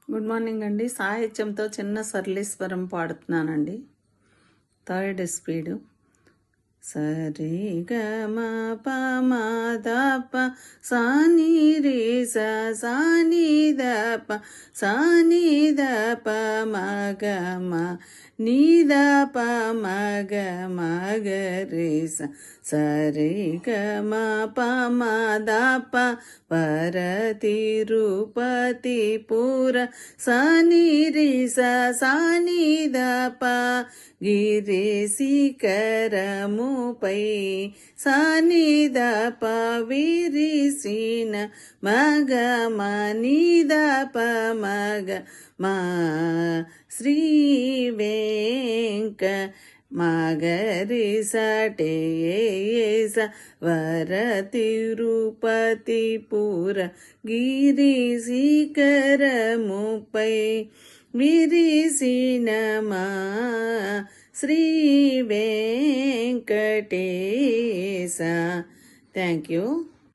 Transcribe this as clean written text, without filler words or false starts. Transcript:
Good morning అండి. సాహిత్యంతో చిన్న సరళీస్వరం పాడుతున్నానండి. Third speed. సరి గ మ ప మ ద ప సా ని రి స సా ని ద ప సా ని ద ప మ గ మ ని ద ప మ గ మ గ రి స సరి గ మ ప మ ద ప పర తిరుపతి పుర సా ని రి స సా ని ద ప గిరి శిఖరముపై సానిద పవిరిసిన మగ మనిద పమగ మా శ్రీ వెంక మగరి సటేస వర తిరుపతి పుర గిరి శిఖరముపై విరిసిన మా శ్రీ వెంకటేశ. Thank you.